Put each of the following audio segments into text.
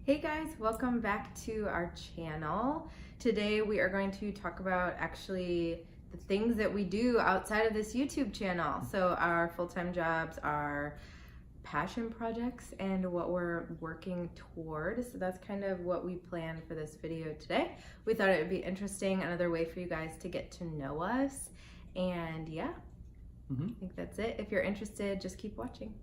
Hey guys, welcome back to our channel. Today we are going to talk about actually the things that we do outside of this YouTube channel. So our full-time jobs, our passion projects, and what we're working toward. So that's kind of what we planned for this video today. We thought it would be interesting, another way for you guys to get to know us. And yeah, I think that's it. If you're interested, just keep watching.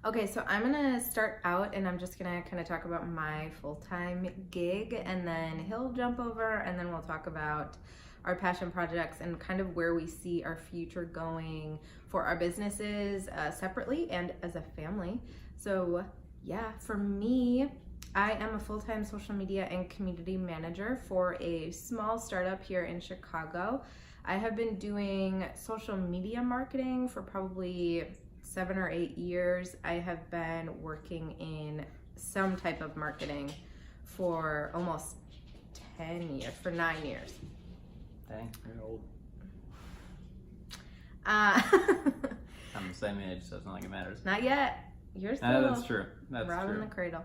Okay, so I'm gonna start out and I'm just gonna kind of talk about my full-time gig, and then he'll jump over and then we'll talk about our passion projects and kind of where we see our future going for our businesses separately and as a family. So yeah, for me, I am a full-time social media and community manager for a small startup here in Chicago. I have been doing social media marketing for probably 7 or 8 years. I have been working in some type of marketing for almost 10 years, for 9 years. Dang, you're old. I'm I'm the same age, so it's not like it matters. Not yet. You're still That's true. That's robbing true. the cradle.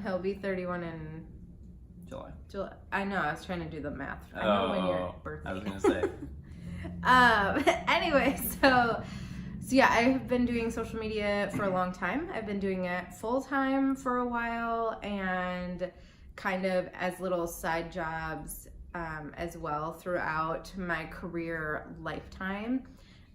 He'll be 31 in July. I know, I was trying to do the math. I know when your birthday. I was gonna say. Anyway, so yeah, I've been doing social media for a long time. I've been doing it full time for a while and kind of as little side jobs as well throughout my career lifetime.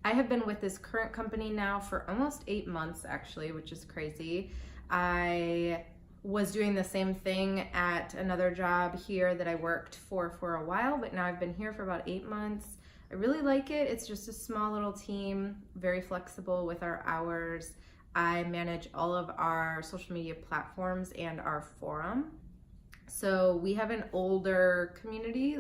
I have been with this current company now for almost 8 months actually, which is crazy. I was doing the same thing at another job here that I worked for a while, but now I've been here for about 8 months. I really like it. It's just a small little team, very flexible with our hours. I manage all of our social media platforms and our forum. So we have an older community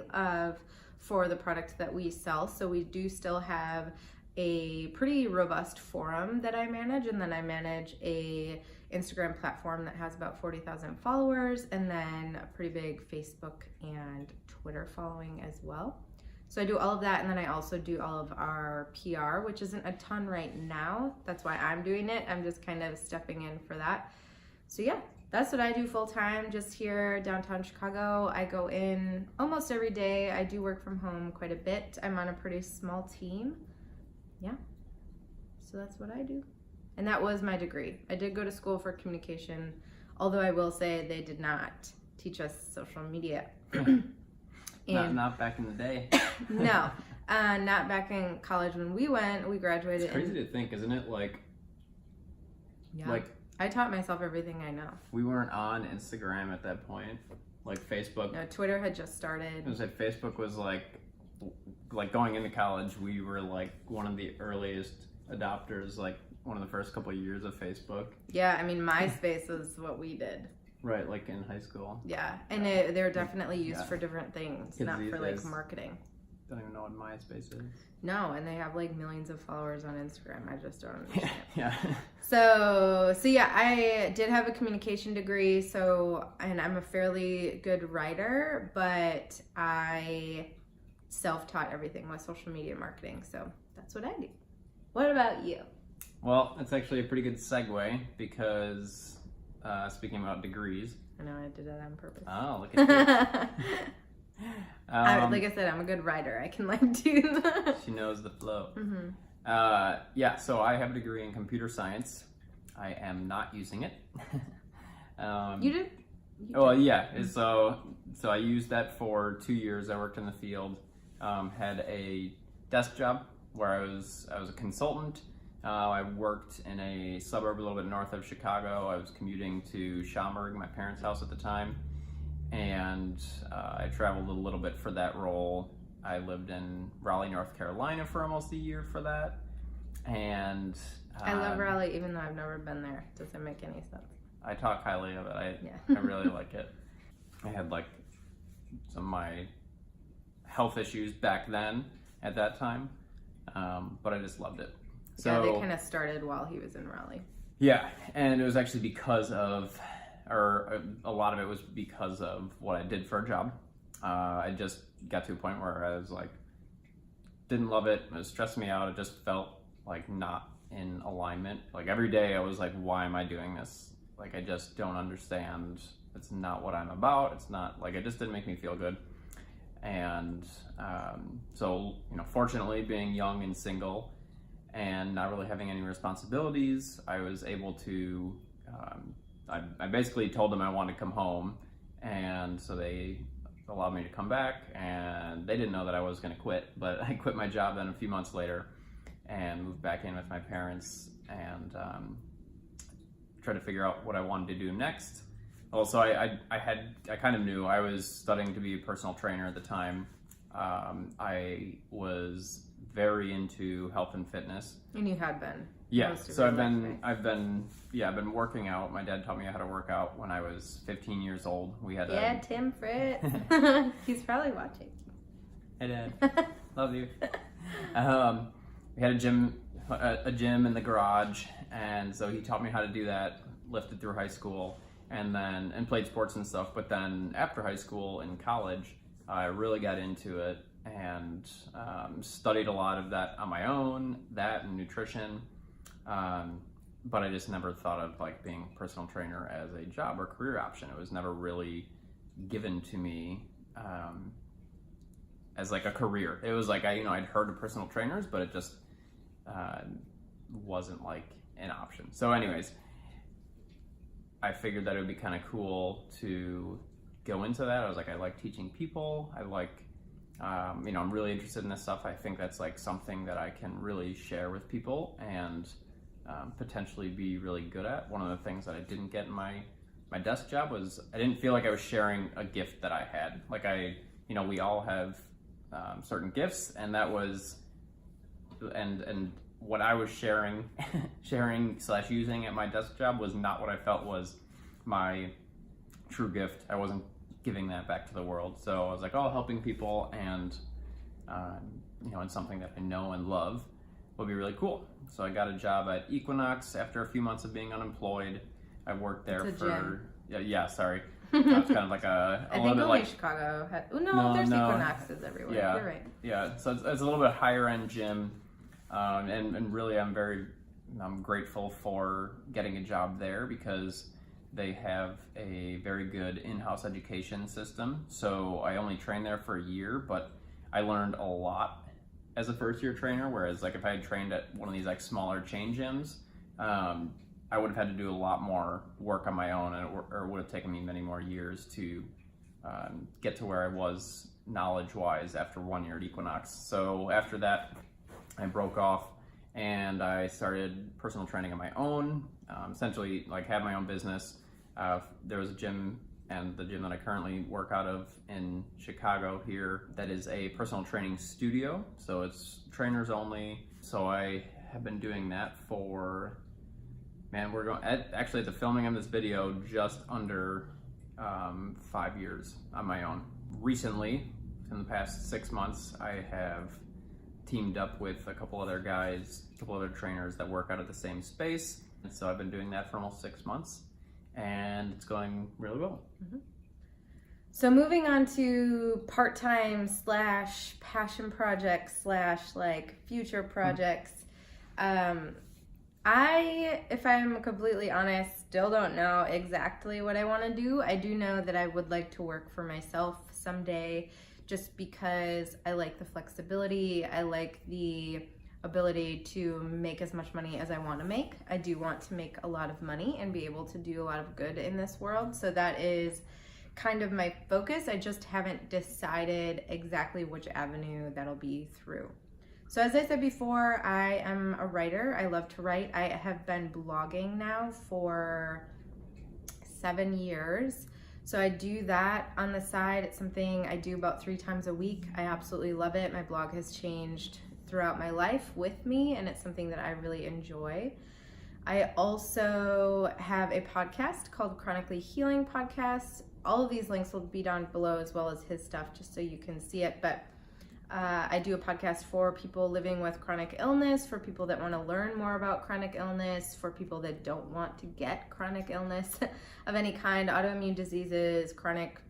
for the product that we sell. So we do still have a pretty robust forum that I manage, and then I manage a Instagram platform that has about 40,000 followers, and then a pretty big Facebook and Twitter following as well. So I do all of that, and then I also do all of our PR, which isn't a ton right now. That's why I'm doing it. I'm just kind of stepping in for that. So yeah, that's what I do full time, just here downtown Chicago. I go in almost every day. I do work from home quite a bit. I'm on a pretty small team. Yeah, so that's what I do. And that was my degree. I did go to school for communication, although I will say they did not teach us social media. Not back in the day. No, not back in college when we went. We graduated. It's crazy to think, isn't it? Like I taught myself everything I know. we weren't on Instagram at that point. Like Facebook. No, Twitter had just started. I was like, Facebook was like going into college. We were like one of the earliest adopters. Like one of the first couple of years of Facebook. Yeah, I mean MySpace is what we did. Right, like in high school. Yeah, and they're definitely used for different things, Kids not these for like days marketing. Don't even know what MySpace is. No, and they have like millions of followers on Instagram. I just don't understand. Yeah. So yeah, I did have a communication degree, and I'm a fairly good writer, but I self-taught everything with social media marketing. So that's what I do. What about you? Well, that's actually a pretty good segue because speaking about degrees. I know I did that on purpose. Oh, look at you. Like I said, I'm a good writer. I can like do that. She knows the flow. Mm-hmm. Yeah, so I have a degree in computer science. I am not using it. You did? Well, yeah. So I used that for 2 years. I worked in the field. Had a desk job where I was a consultant. I worked in a suburb a little bit north of Chicago. I was commuting to Schaumburg, my parents' house at the time, and I traveled a little bit for that role. I lived in Raleigh, North Carolina for almost a year for that, and I love Raleigh, even though I've never been there. Doesn't make any sense. I talk highly of it. I really like it. I had like some of my health issues back then at that time, but I just loved it. So, yeah, they kind of started while he was in Raleigh. Yeah, and it was actually because of, or a lot of it was because of what I did for a job. I just got to a point where I was like, didn't love it. It was stressing me out. It just felt like not in alignment. Like every day I was like, why am I doing this? Like I just don't understand. It's not what I'm about. It's not like, it just didn't make me feel good. And so, fortunately, being young and single and not really having any responsibilities, I was able to, I basically told them I wanted to come home. And so they allowed me to come back, and they didn't know that I was going to quit, but I quit my job then a few months later and moved back in with my parents and tried to figure out what I wanted to do next. Also, I kind of knew I was studying to be a personal trainer at the time. I was very into health and fitness. And you had been. Yeah, so I've been working out. My dad taught me how to work out when I was 15 years old. We had Tim Fritz. He's probably watching. Hey Dad, love you. We had a gym in the garage, and so he taught me how to do that. Lifted through high school, and played sports and stuff. But then after high school and college, I really got into it and studied a lot of that on my own, that and nutrition. But I just never thought of like being a personal trainer as a job or career option. It was never really given to me as like a career. It was like I'd heard of personal trainers, but it just wasn't like an option. So anyways, I figured that it would be kind of cool to go into that. I was like, I like teaching people. I like, I'm really interested in this stuff. I think that's like something that I can really share with people and potentially be really good at. One of the things that I didn't get in my desk job was I didn't feel like I was sharing a gift that I had. Like we all have certain gifts, and that was, and what I was sharing / using at my desk job was not what I felt was my true gift. I wasn't giving that back to the world. So I was like, helping people and, and something that I know and love would be really cool. So I got a job at Equinox after a few months of being unemployed. I worked there for, sorry. It's kind of like a I little think bit only like Chicago had, there's Equinoxes everywhere. Yeah. You're right. Yeah, so it's a little bit higher end gym. And really I'm grateful for getting a job there because they have a very good in-house education system. So I only trained there for a year, but I learned a lot as a first-year trainer, whereas like if I had trained at one of these like smaller chain gyms, I would have had to do a lot more work on my own, and it would have taken me many more years to get to where I was knowledge-wise after 1 year at Equinox. So after that, I broke off and I started personal training on my own, essentially like had my own business. There was a gym, and the gym that I currently work out of in Chicago here, that is a personal training studio. So it's trainers only. So I have been doing that for, we're going actually at the filming of this video, just under 5 years on my own. Recently, in the past 6 months, I have teamed up with a couple other trainers that work out of the same space. And so I've been doing that for almost 6 months, and it's going really well. Mm-hmm. So moving on to part-time / passion projects / like future projects. I, if I'm completely honest, still don't know exactly what I want to do. I do know that I would like to work for myself someday, just because I like the flexibility. I like the ability to make as much money as I want to make. I do want to make a lot of money and be able to do a lot of good in this world. So that is kind of my focus. I just haven't decided exactly which avenue that'll be through. So as I said before, I am a writer. I love to write. I have been blogging now for 7 years. So I do that on the side. It's something I do about 3 times a week. I absolutely love it. My blog has changed throughout my life with me, and it's something that I really enjoy. I also have a podcast called Chronically Healing Podcast. All of these links will be down below, as well as his stuff, just so you can see it. But I do a podcast for people living with chronic illness, for people that want to learn more about chronic illness, for people that don't want to get chronic illness of any kind, autoimmune diseases, chronic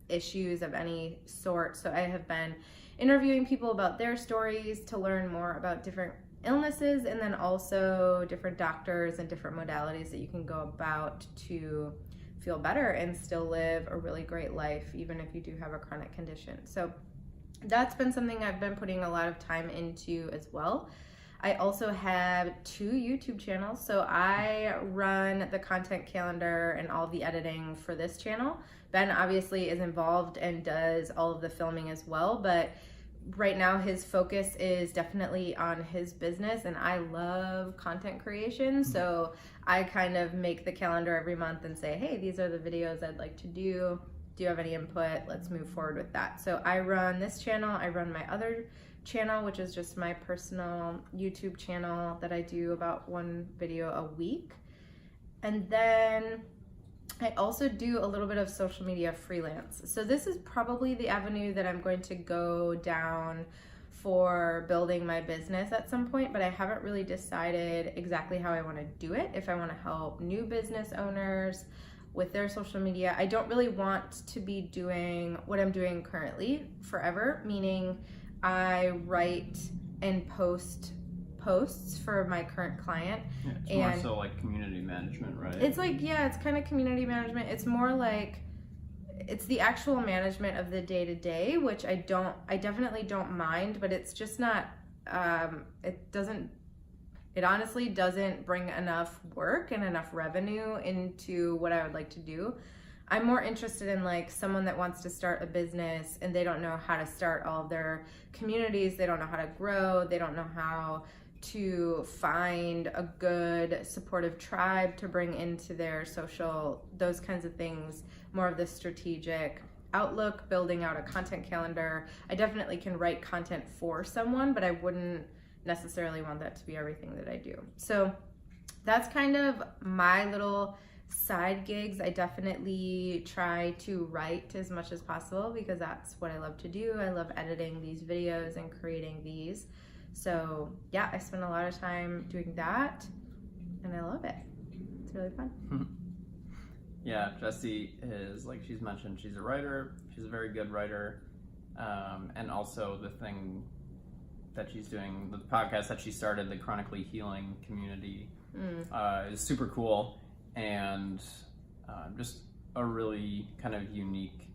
issues of any sort. So I have been interviewing people about their stories to learn more about different illnesses, and then also different doctors and different modalities that you can go about to feel better and still live a really great life even if you do have a chronic condition. So that's been something I've been putting a lot of time into as well. I also have 2 YouTube channels. So I run the content calendar and all the editing for this channel. Ben obviously is involved and does all of the filming as well, but right now his focus is definitely on his business, and I love content creation. So I kind of make the calendar every month and say, hey, these are the videos I'd like to do. Do you have any input? Let's move forward with that. So I run this channel. I run my other channel, which is just my personal YouTube channel that I do about 1 video a week. And then I also do a little bit of social media freelance. So this is probably the avenue that I'm going to go down for building my business at some point, but I haven't really decided exactly how I want to do it. If I want to help new business owners with their social media. I don't really want to be doing what I'm doing currently forever, meaning I write and post posts for my current client. Yeah, it's more so like community management, right? It's like, yeah, it's kind of community management. It's more like, it's the actual management of the day-to-day, which I definitely don't mind, but it's just not, it honestly doesn't bring enough work and enough revenue into what I would like to do. I'm more interested in like someone that wants to start a business and they don't know how to start all of their communities. They don't know how to grow. They don't know how to find a good supportive tribe to bring into their social, those kinds of things, more of the strategic outlook, building out a content calendar. I definitely can write content for someone, but I wouldn't necessarily want that to be everything that I do. So that's kind of my little side gigs. I definitely try to write as much as possible because that's what I love to do. I love editing these videos and creating these. So yeah, I spend a lot of time doing that and I love it. It's really fun. Yeah, Jessie is, like she's mentioned, she's a writer. She's a very good writer. And also the thing that she's doing, the podcast that she started, the Chronically Healing Community, is super cool and just a really kind of unique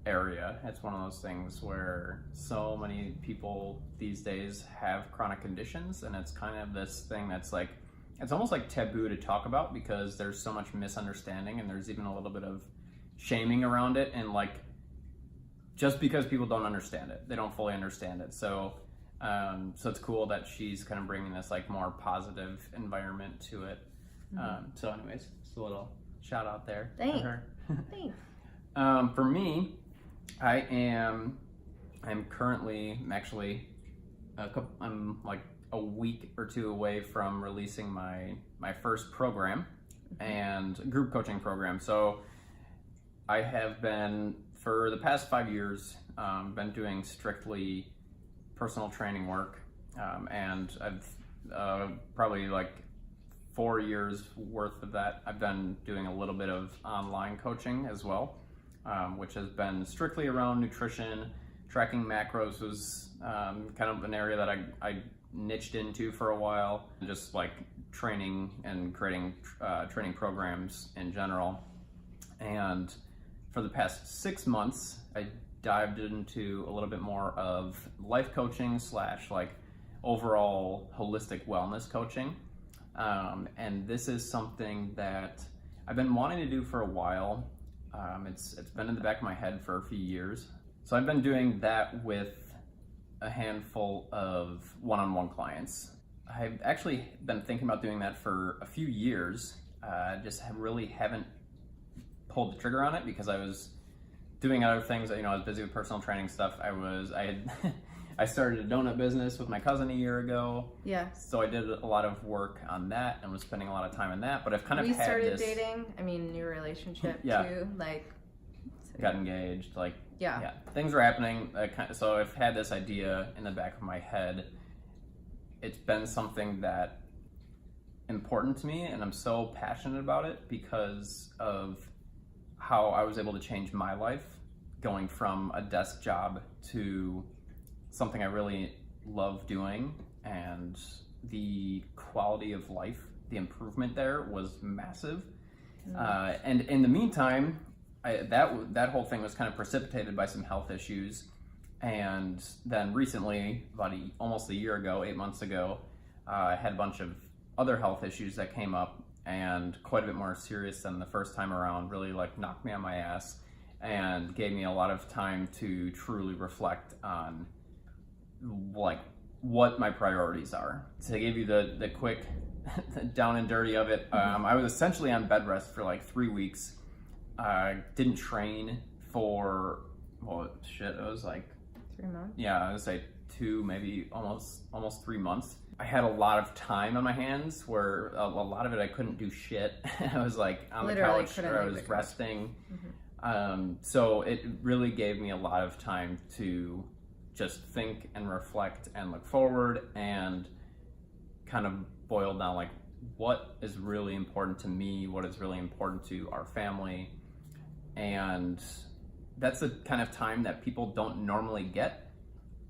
area. It's one of those things where so many people these days have chronic conditions, and it's kind of this thing that's like, it's almost like taboo to talk about because there's so much misunderstanding and there's even a little bit of shaming around it, and like just because people don't understand it, they don't fully understand it. So so it's cool that she's kind of bringing this like more positive environment to it. So anyways, just a little shout out there. Thanks. To her. Thanks. For me, I'm currently actually I'm like a week or 2 away from releasing my first program and group coaching program. So I have been, for the past 5 years, been doing strictly personal training work, and I've probably like 4 years worth of that I've been doing a little bit of online coaching as well, which has been strictly around nutrition. Tracking macros was kind of an area that I niched into for a while, just like training and creating training programs in general. And for the past 6 months, I dived into a little bit more of life coaching / like overall holistic wellness coaching. And this is something that I've been wanting to do for a while. It's been in the back of my head for a few years. So I've been doing that with a handful of one-on-one clients. I've actually been thinking about doing that for a few years. Just really haven't pulled the trigger on it because I was doing other things. You know, I was busy with personal training stuff. I started a donut business with my cousin a year ago. Yeah. So I did a lot of work on that and was spending a lot of time on that. But I've kind of We started dating. I mean, new relationship too. Like, so got engaged. Like, yeah, things were happening. So I've had this idea in the back of my head. It's been something that important to me, and I'm so passionate about it because of how I was able to change my life, going from a desk job to something I really love doing, and the quality of life, the improvement there was massive. And in the meantime, that whole thing was kind of precipitated by some health issues. And then recently, about almost a year ago, 8 months ago, I had a bunch of other health issues that came up, and quite a bit more serious than the first time around. Really like knocked me on my ass and gave me a lot of time to truly reflect on like what my priorities are. To give you the quick down and dirty of it, I was essentially on bed rest for like 3 weeks. I didn't train for, well, shit, it was like 3 months. Yeah, I would say 2, maybe almost 3 months. I had a lot of time on my hands where a lot of it I couldn't do shit. I was like on Literally the couch, or I was resting. So it really gave me a lot of time to just think and reflect and look forward and kind of boil down like what is really important to me, what is really important to our family. And that's the kind of time that people don't normally get.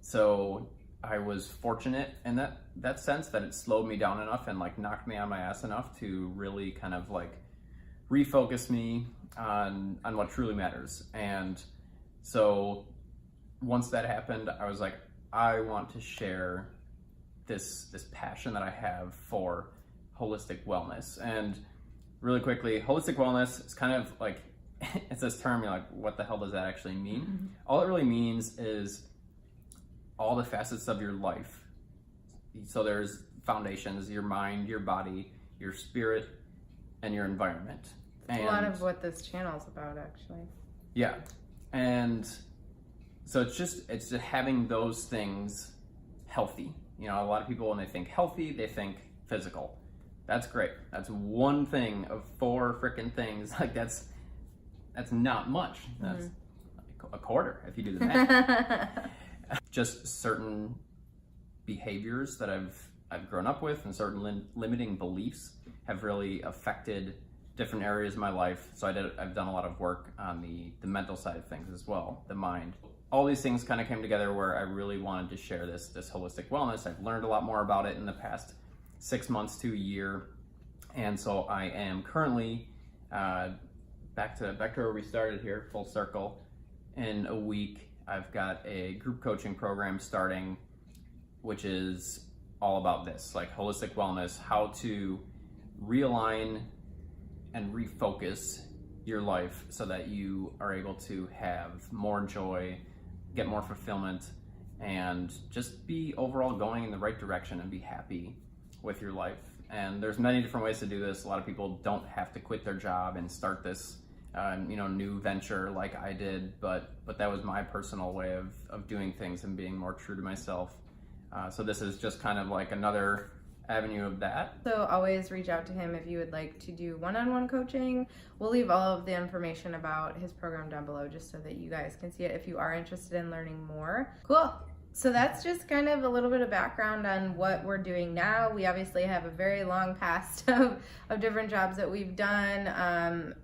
So I was fortunate in that sense that it slowed me down enough and like knocked me on my ass enough to really kind of like refocus me on what truly matters. And so once that happened, I was like, I want to share this passion that I have for holistic wellness. And really quickly, holistic wellness is kind of like, it's this term, you're like, what the hell does that actually mean? All it really means is all the facets of your life. So there's foundations, your mind, your body, your spirit, and your environment. And a lot of what this channel is about, actually. Yeah. And so it's just having those things healthy. You know, a lot of people, when they think healthy, they think physical. That's great. That's one thing of 4 freaking things. Like that's not much. That's like a quarter if you do the math. Just certain behaviors that I've grown up with and certain limiting beliefs have really affected different areas of my life. So I've done a lot of work on the mental side of things as well, the mind. All these things kind of came together where I really wanted to share this holistic wellness. I've learned a lot more about it in the past 6 months to a year. And so I am currently back to where we started here, full circle. In a week, I've got a group coaching program starting, which is all about this, like holistic wellness, how to realign and refocus your life so that you are able to have more joy, get more fulfillment, and just be overall going in the right direction and be happy with your life. And there's many different ways to do this. A lot of people don't have to quit their job and start this new venture like I did, but that was my personal way of doing things and being more true to myself. So this is just kind of like another avenue of that. So always reach out to him if you would like to do one-on-one coaching. We'll leave all of the information about his program down below just so that you guys can see it if you are interested in learning more. Cool. So that's just kind of a little bit of background on what we're doing now. We obviously have a very long past of different jobs that we've done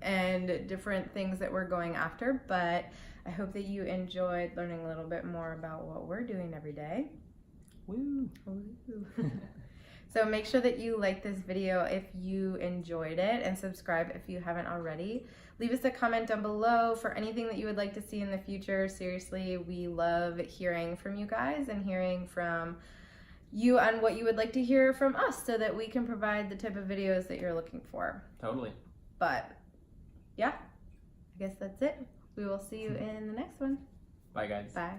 and different things that we're going after, but I hope that you enjoyed learning a little bit more about what we're doing every day. Woo! Woo. So make sure that you like this video if you enjoyed it and subscribe if you haven't already. Leave us a comment down below for anything that you would like to see in the future. Seriously, we love hearing from you guys and hearing from you on what you would like to hear from us so that we can provide the type of videos that you're looking for. Totally. But yeah, I guess that's it. We will see you in the next one. Bye, guys. Bye.